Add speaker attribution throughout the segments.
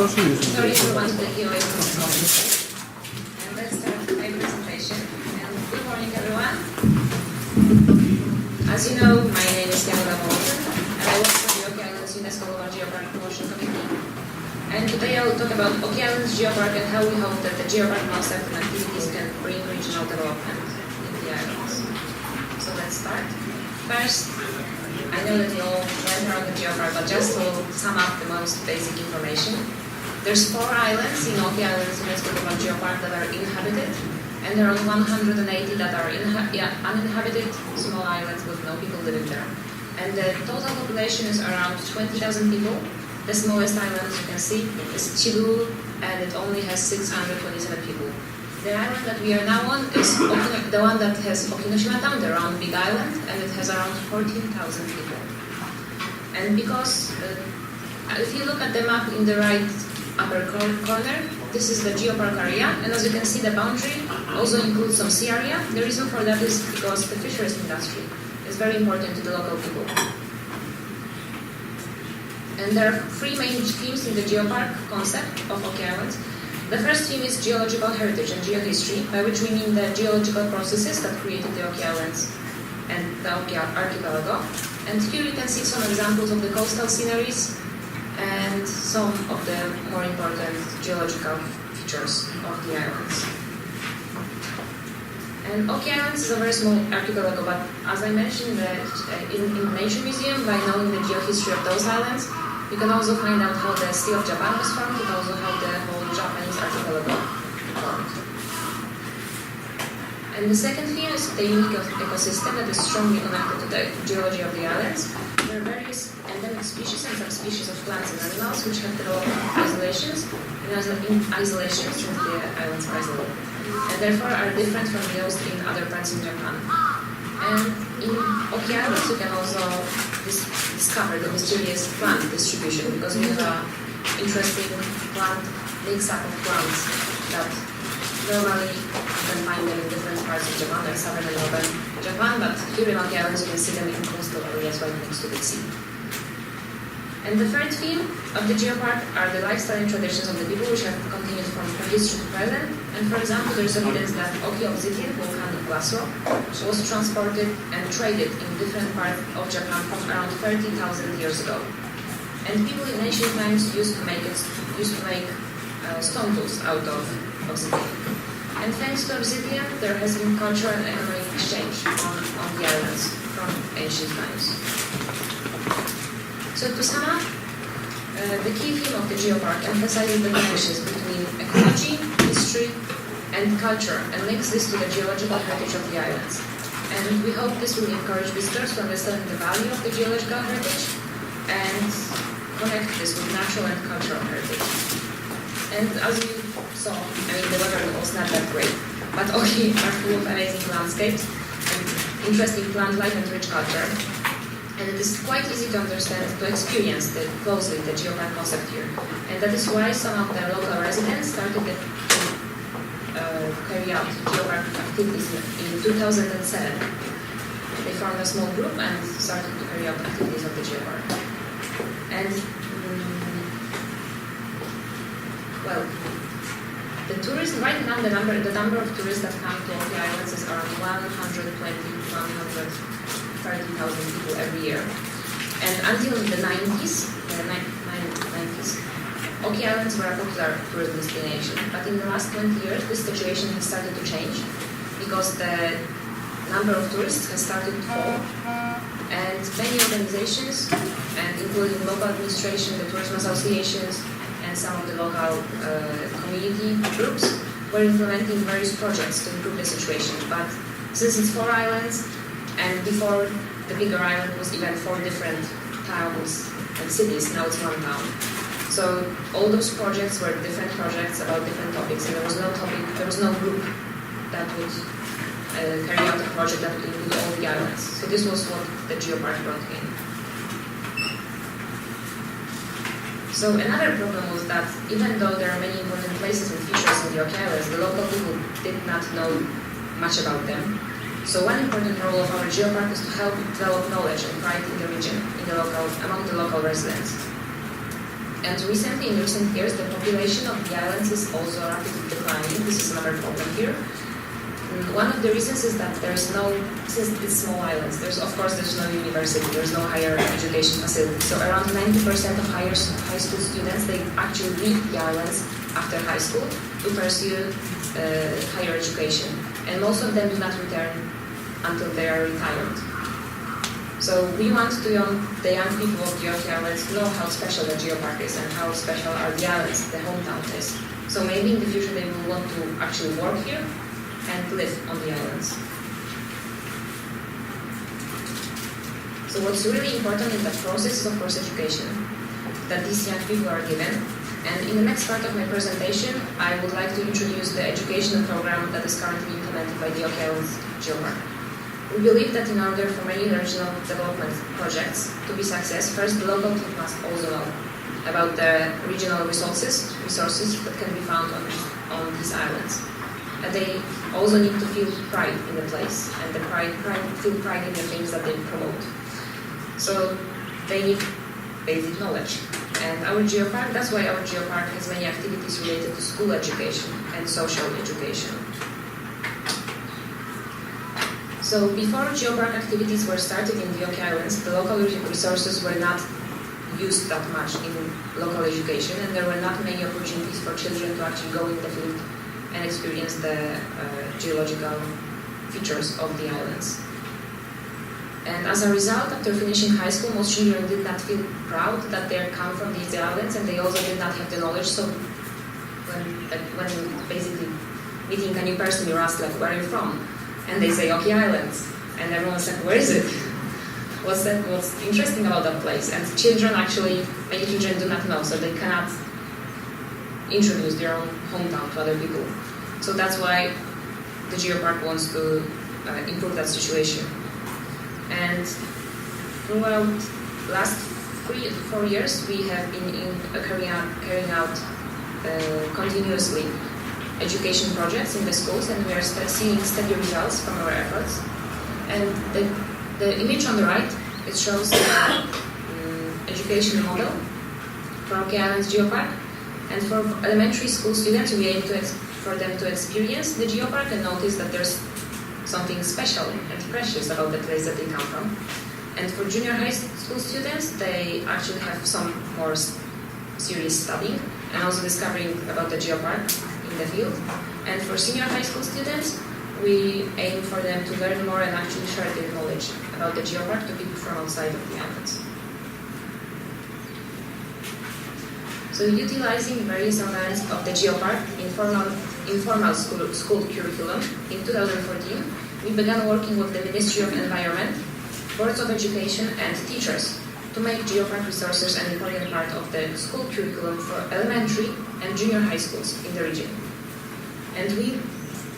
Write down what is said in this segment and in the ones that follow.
Speaker 1: Sorry everyone to take you away from the moment. And let's start my presentation. And good morning everyone. As you know, my name is Jagoda, and I work for the Oki Islands UNESCO Global Geopark Promotion Committee. And today I will talk about Oki Islands Geopark and how we hope that the Geopark concept and activities can bring regional development in the islands. So let's start. First, I know that you all went around the Geopark, but just to sum up the most basic information. There's 4 islands in Oki Islands UNESCO Global Geopark that are inhabited, and there are 180 that are uninhabited, small islands with no people living there. And the total population is around 20,000 people. The smallest island, as you can see, is Jagoda, and it only has 627 people. The island that we are now on is the one that has Okinoshima Town, the round big island, and it has around 14,000 people. And because, if you look at the map in the right upper corner, this is the Geopark area, and as you can see, the boundary also includes some sea area. The reason for that is because the fisheries industry is very important to the local people. And there are 3 main themes in the Geopark concept of Oki Islands. The first theme is geological heritage and geohistory, by which we mean the geological processes that created the Oki Islands and the Oki archipelago. And here you can see some examples of the coastal sceneries and some of the more important geological features of the islands. And Oki Islands is a very small archipelago, but as I mentioned in the Nature Museum, by knowing the geohistory of those islands, you can also find out how the Sea of Japan was formed, and also how the whole Japanese archipelago formed. And the second theme is the unique ecosystem that is strongly connected to the geology of the islands. There are various endemic species and subspecies of plants and animals which have developed isolations, since the islands are isolated, and therefore are different from those in other parts in Japan. And in Oki Islands you can also discover the mysterious plant distribution, because we have an interesting plant mix-up of plants that normally you can find them in different parts of Japan, like southern and northern Japan, but here in Oki Islands you can see them in coastal areas right next to the sea. And the third theme of the Geopark are the lifestyle and traditions of the people, which have continued from prehistory to present. And for example, there is evidence that Oki obsidian, volcanic glass rock, was transported and traded in different parts of Japan from around 30,000 years ago. And people in ancient times used to make stone tools out of obsidian. And thanks to obsidian, there has been cultural and economic exchange on the islands from ancient times. So to sum up, the key theme of the Geopark emphasizes the connections between ecology, history, and culture, and links this to the geological heritage of the islands. And we hope this will encourage visitors to understand the value of the geological heritage and connect this with natural and cultural heritage. And as you saw, the weather was not that great, but Oki are full of amazing landscapes and interesting plant life and rich culture. And it is quite easy to understand, to experience closely the Geopark concept here. And that is why some of the local residents started to carry out Geopark activities in 2007. They formed a small group and started to carry out activities of the Geopark. And, well, the tourists, right now the number of tourists that come to Oki Islands is around 130,000 people every year. And until the 90s, Oki Islands were a popular tourist destination. But in the last 20 years, this situation has started to change because the number of tourists has started to fall. And many organizations, and including local administration, the tourism associations, and some of the local community groups, were implementing various projects to improve the situation. But since it's 4 islands, and before the bigger island was even 4 different towns and cities, now it's 1 town. So all those projects were different projects about different topics, and there was no group that would carry out a project that would include all the islands. So this was what the Geopark brought in. So another problem was that even though there are many important places and features in the Oki Islands, the local people did not know much about them. So one important role of our Geopark is to help develop knowledge and pride in the region, among the local residents. And recently, in recent years, the population of the islands is also rapidly declining. This is another problem here. One of the reasons is that there's no, since it's small islands, there's no university, there's no higher education facility. So around 90% of high school students, they actually leave the islands after high school to pursue higher education. And most of them do not return until they are retired. So we want the young people of the Islands to know how special the Geopark is and how special are the islands, the hometown is. So maybe in the future they will want to actually work here and live on the islands. So what's really important in the process is, of course, education that these young people are given. And in the next part of my presentation, I would like to introduce the educational program that is currently implemented by the Islands Geopark. We believe that in order for many regional development projects to be success, first the local team must also know about the regional resources that can be found on these islands. And they also need to feel pride in the place and feel pride in the things that they promote. So they need basic knowledge. And our Geopark, that's why our Geopark has many activities related to school education and social education. So before Geopark activities were started in the Oki Islands, the local resources were not used that much in local education, and there were not many opportunities for children to actually go in the field and experience the geological features of the islands. And as a result, after finishing high school, most children did not feel proud that they come from these islands, and they also did not have the knowledge. So when basically meeting a new person, you're asked, like, where are you from? And they say, Oki Islands. And everyone's like, where is it? What's interesting about that place? And many children do not know, so they cannot introduce their own hometown to other people. So that's why the Geopark wants to improve that situation. And throughout last 3 to 4 years, we have been carrying out continuously education projects in the schools, and we are seeing steady results from our efforts. And the image on the right, it shows the education model for Oki Islands Geopark. And for elementary school students, we aim for them to experience the Geopark and notice that there's something special and precious about the place that they come from. And for junior high school students, they actually have some more serious studying and also discovering about the Geopark in the field. And for senior high school students, we aim for them to learn more and actually share their knowledge about the Geopark to people from outside of the islands. So utilizing various elements of the Geopark informal school curriculum, in 2014, we began working with the Ministry of Environment, boards of education, and teachers to make Geopark resources an important part of the school curriculum for elementary and junior high schools in the region. And we,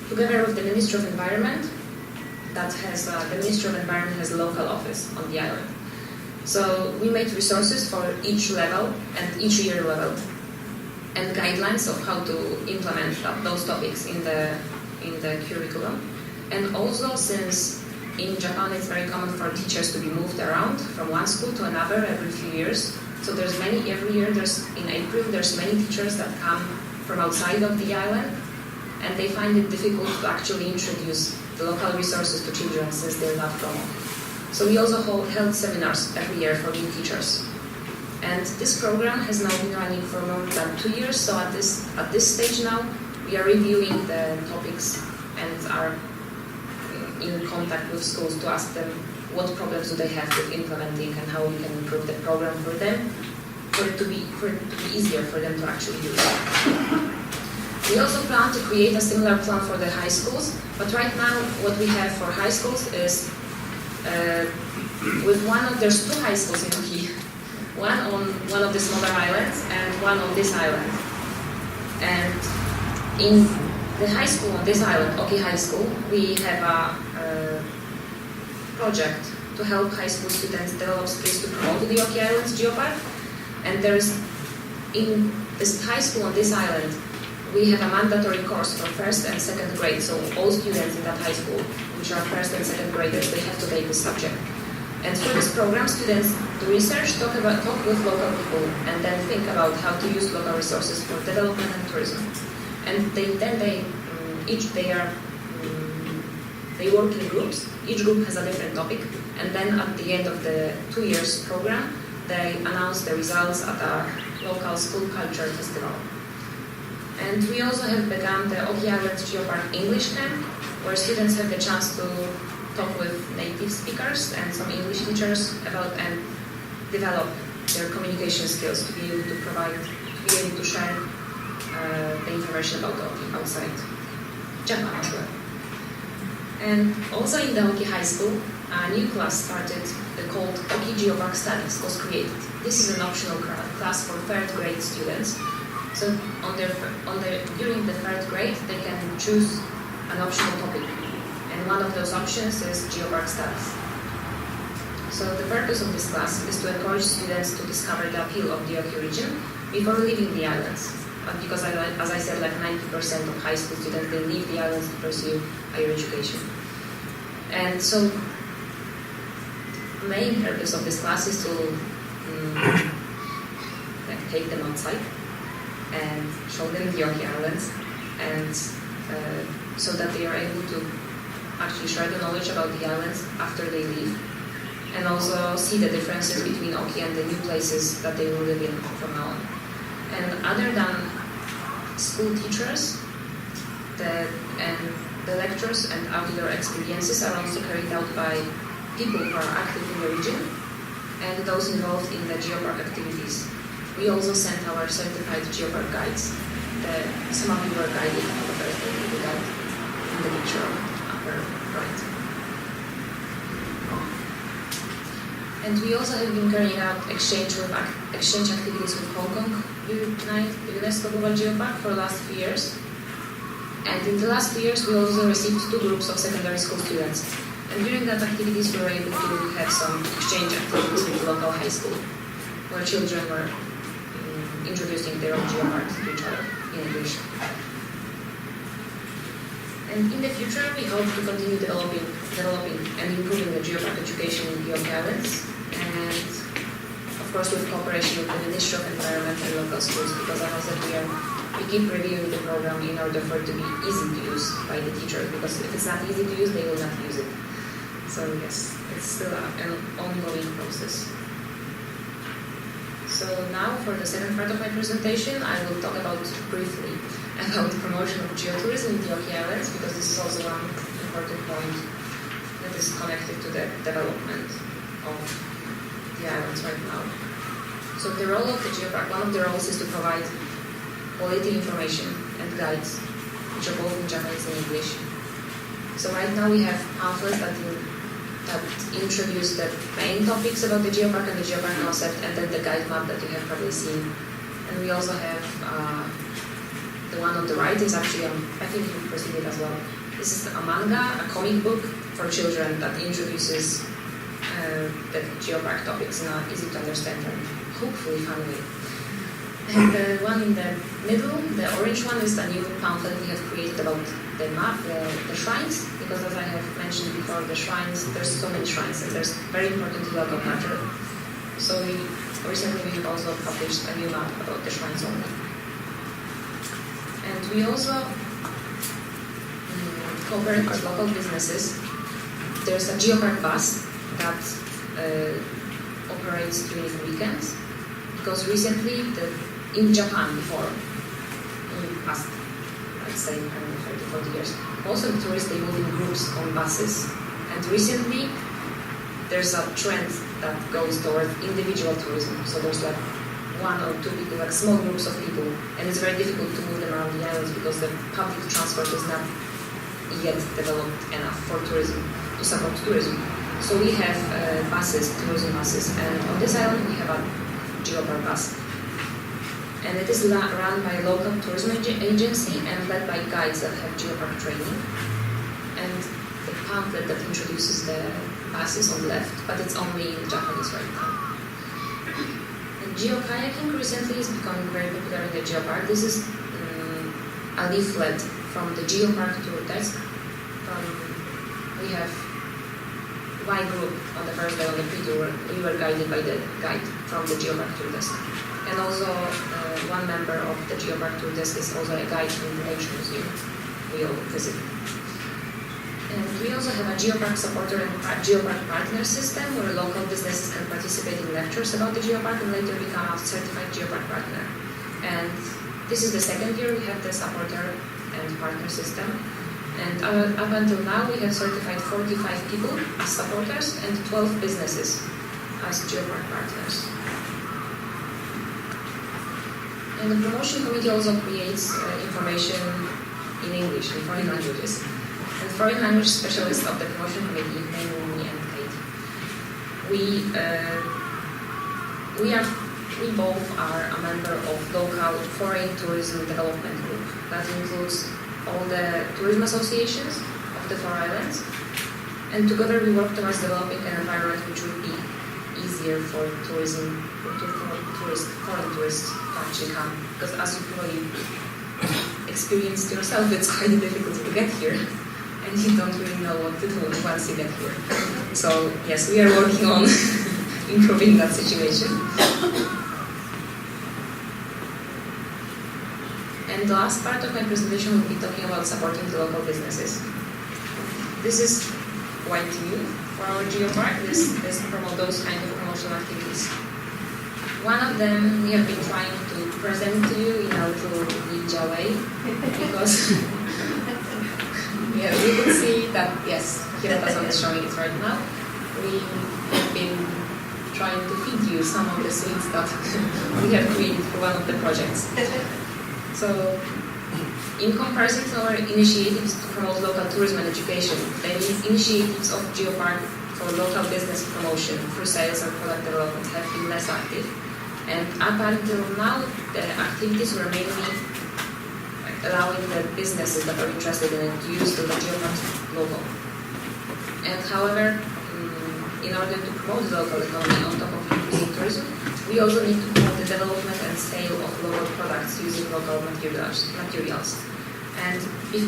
Speaker 1: together with the Ministry of Environment, the Ministry of Environment has a local office on the island. So we made resources for each level and each year level, and guidelines of how to implement those topics in the curriculum. And also, since in Japan it's very common for teachers to be moved around from one school to another every few years, so every year in April there's many teachers that come from outside of the island, and they find it difficult to actually introduce the local resources to children since they're not from. So we also held seminars every year for new teachers. And this program has now been running for more than 2 years, so at this stage now, we are reviewing the topics and are in contact with schools to ask them what problems do they have with implementing and how we can improve the program for them, for it to be easier for them to actually use it. We also plan to create a similar plan for the high schools, but right now what we have for high schools is there's 2 high schools in Oki, one on one of the smaller islands and one on this island. And in the high school on this island, Oki High School, we have a project to help high school students develop skills to promote the Oki Islands Geopark. And in this high school on this island, we have a mandatory course for 1st and 2nd grade, so all students in that high school, which are 1st and 2nd graders, they have to take this subject. And through this program, students do research, talk with local people, and then think about how to use local resources for development and tourism. And they work in groups. Each group has a different topic, and then at the end of the 2 years program, they announce the results at a local school culture festival. And we also have begun the Oki Islands Geopark English Camp, where students have the chance to talk with native speakers and some English teachers about and develop their communication skills to be able to share the information about Oki outside Japan as well. And also in the Oki High School, a new class started called Oki Geopark Studies was created. This is an optional class for 3rd grade students. So during the 3rd grade, they can choose an optional topic. And one of those options is Geopark Studies. So the purpose of this class is to encourage students to discover the appeal of the Oki region before leaving the islands. Because as I said, like 90% of high school students, they leave the islands to pursue higher education. And so the main purpose of this class is to take them outside and show them the Oki Islands, and so that they are able to actually share the knowledge about the islands after they leave, and also see the differences between Oki and the new places that they will live in from now on. And other than school teachers, the lectures and outdoor experiences are also carried out by people who are active in the region and those involved in the Geopark activities. We also sent our certified Geopark guides. Some of you were guided on the first day of the guide in the picture upper right. And we also have been carrying out exchange activities with Hong Kong UNESCO Global Geopark for the last few years. And in the last 2 years, we also received 2 groups of secondary school students. And during that activities, we were able to have some exchange activities with the local high school, where children were introducing their own geoparks to each other in English. And in the future, we hope to continue developing and improving the geopark education in the Oki Islands, and of course with cooperation with the Ministry of Environment and local schools, because as I said, we keep reviewing the program in order for it to be easy to use by the teachers, because if it's not easy to use, they will not use it. So yes, it's still an ongoing process. So now for the second part of my presentation, I will talk briefly about the promotion of geotourism in the Oki Islands, because this is also one important point that is connected to the development of the islands right now. So the role of the Geopark, one of the roles is to provide quality information and guides, which are both in Japanese and English. So right now we have pamphlets that introduce the main topics about the Geopark and the Geopark concept, and then the guide map that you have probably seen. And we also have the one on the right is actually, I think you perceive it as well. This is a manga, a comic book for children that introduces the Geopark topics in an easy to understand and hopefully fun way. And the one in the middle, the orange one, is a new pamphlet we have created about the map, the shrines, because as I have mentioned before, the shrines, there's so many shrines, and there's very important to local culture. So recently we have also published a new map about the shrines only. And we also cooperate with local businesses. There's a Geopark bus that operates during weekends, because recently in Japan before, in the past, let's say, 30, 40 years, most of the tourists, they move in groups on buses. And recently, there's a trend that goes toward individual tourism. So there's like 1 or 2 people, like small groups of people. And it's very difficult to move them around the islands because the public transport is not yet developed enough for tourism, to support tourism. So we have tourism buses. And on this island, we have a Geopark bus. And it is run by a local tourism agency and led by guides that have Geopark training. And the pamphlet that introduces the bus is on the left, but it's only in Japanese right now. And geokayaking recently is becoming very popular in the Geopark. This is a leaflet from the Geopark tour desk. We Y group on the first day on the pre-tour, we were guided by the guide from the Geopark tour desk. And also one member of the Geopark tour desk is also a guide from the Nature Museum we all visit. And we also have a Geopark supporter and Geopark partner system where local businesses can participate in lectures about the Geopark and later become a certified Geopark partner. And this is the second year we have the supporter and partner system. And up until now we have certified 45 people as supporters and 12 businesses as Geopark partners. And the promotion committee also creates information in English, in foreign languages. And foreign language specialist of the promotion committee, namely me and Kate. We both are a member of local foreign tourism development group. That includes all the tourism associations of the 4 islands. And together we work towards developing an environment which would be easier for tourism, foreign tourists to actually come. Because as you probably experienced yourself, it's quite difficult to get here. And you don't really know what to do once you get here. So yes, we are working on improving that situation. And the last part of my presentation will be talking about supporting the local businesses. This is quite new for our Geopark. This promote those kind of promotional activities. One of them we have been trying to present to you in a little ninja way because yeah, we can see that, yes, Hirota-san is showing it right now. We have been trying to feed you some of the sweets that we have created for one of the projects. So, in comparison to our initiatives to promote local tourism and education, the initiatives of Geopark for local business promotion through sales and product development have been less active. And up until now, the activities were mainly allowing the businesses that are interested in it to use the Geopark logo. And however, in order to promote the local economy on top of increasing tourism, we also need to promote the development and sale of local products using local materials. And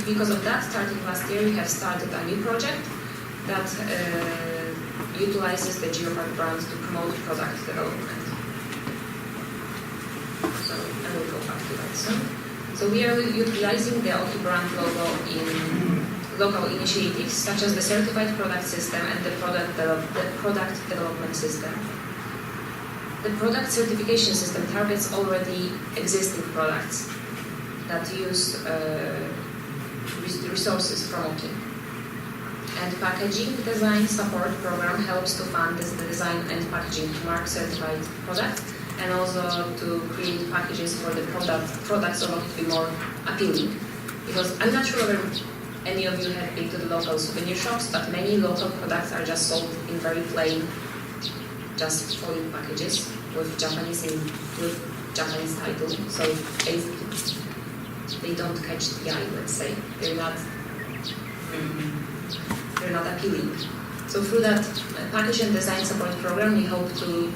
Speaker 1: because of that, starting last year, we have started a new project that utilizes the Geopark brand to promote product development. So I will go back to that soon. So we are utilizing the Oki brand logo in local initiatives such as the certified product system and the product development system. The product certification system targets already existing products that use resources from Oki. And packaging design support program helps to fund the design and packaging to mark certified product and also to create packages for the products of Oki to be more appealing. Because I'm not sure whether any of you have been to the local souvenir shops, but many local products are just sold in very plain, just foil packages with Japanese title. So basically, they don't catch the eye. Let's say they're not appealing. So through that package and design support program, we hope to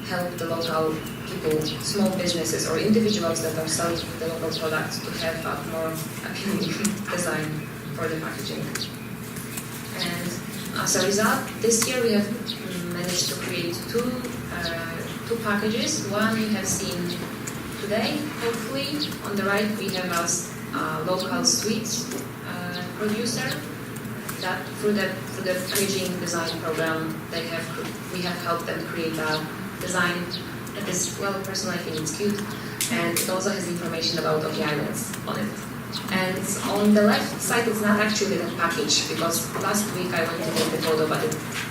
Speaker 1: help the local people, small businesses or individuals that are selling the local products to have a more appealing design for the packaging. And as a result, this year we have managed to create two packages. One you have seen today, hopefully. On the right we have a local sweets producer that through the packaging design program we have helped them create a design that is, well, personally I think it's cute, and it also has information about Oki Islands on it. And on the left side it's not actually the package, because last week I went to take the photo, but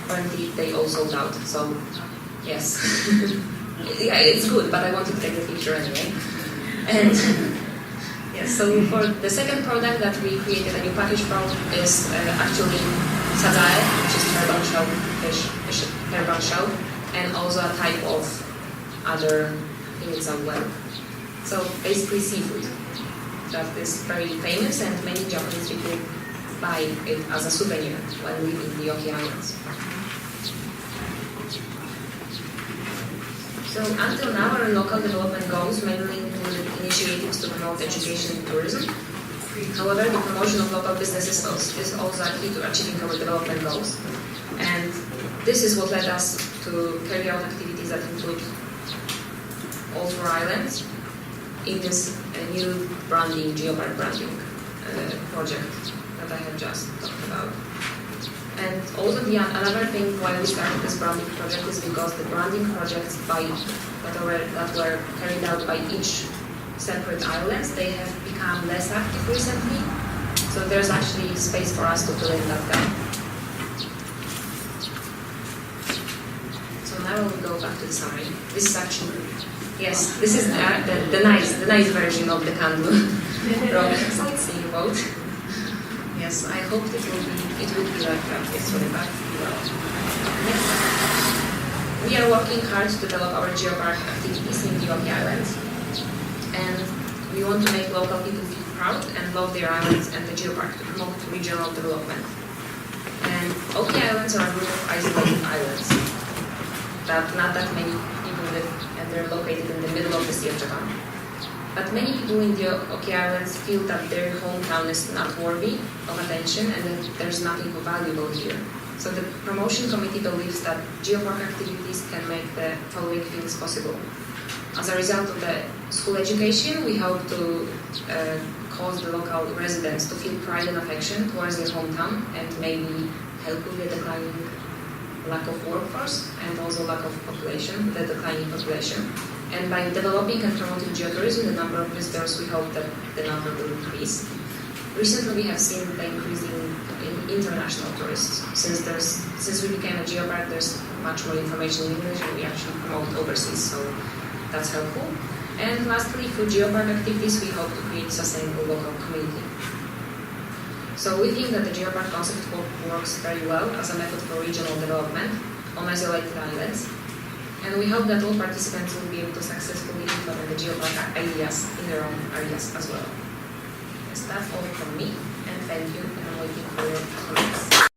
Speaker 1: apparently they all sold out, so yes. Yeah, it's good, but I wanted to take the picture anyway. And yes, so for the second product that we created a new package from is actually sadae, which is turban shell fish turban shell, and also a type of other, I think it's a whelk. So basically seafood that is very famous, and many Japanese people buy it as a souvenir when leaving the Oki Islands. So until now, our local development goals mainly included initiatives to promote education and tourism. However, the promotion of local businesses is also a key to achieving our development goals. And this is what led us to carry out activities that include all 4 islands in this new branding, Geopark branding project that I have just talked about. And also another thing why we started this branding project is because the branding projects that were carried out by each separate islands, they have become less active recently. So there's actually space for us to fill in that gap. So now we'll go back to the summary. This is actually, yes, this is the nice version of the candle rock sightseeing boat. Yes, I hope it will be like that. It's really bad. Next. We are working hard to develop our geopark activities in the Oki Islands. And we want to make local people feel proud and love their islands and the geopark to promote regional development. And Oki Islands are a group of isolated islands that not that many people live, and they're located in the middle of the Sea of Japan. But many people in the Oki Islands feel that their hometown is not worthy of attention and that there's nothing valuable here. So the promotion committee believes that geopark activities can make the following things possible. As a result of the school education, we hope to cause the local residents to feel pride and affection towards their hometown and maybe help with the declining lack of workforce and also lack of population, the declining population. And by developing and promoting geotourism, the number of visitors, we hope that the number will increase. Recently, we have seen the increase in international tourists. Since we became a geopark, there's much more information in English, and we actually promote overseas, so that's helpful. And lastly, through geopark activities, we hope to create sustainable local community. So we think that the geopark concept works very well as a method for regional development on isolated islands. And we hope that all participants will be able to successfully implement the geopark ideas in their own areas as well. Yes, that's all from me, and thank you, and I'm waiting for your comments.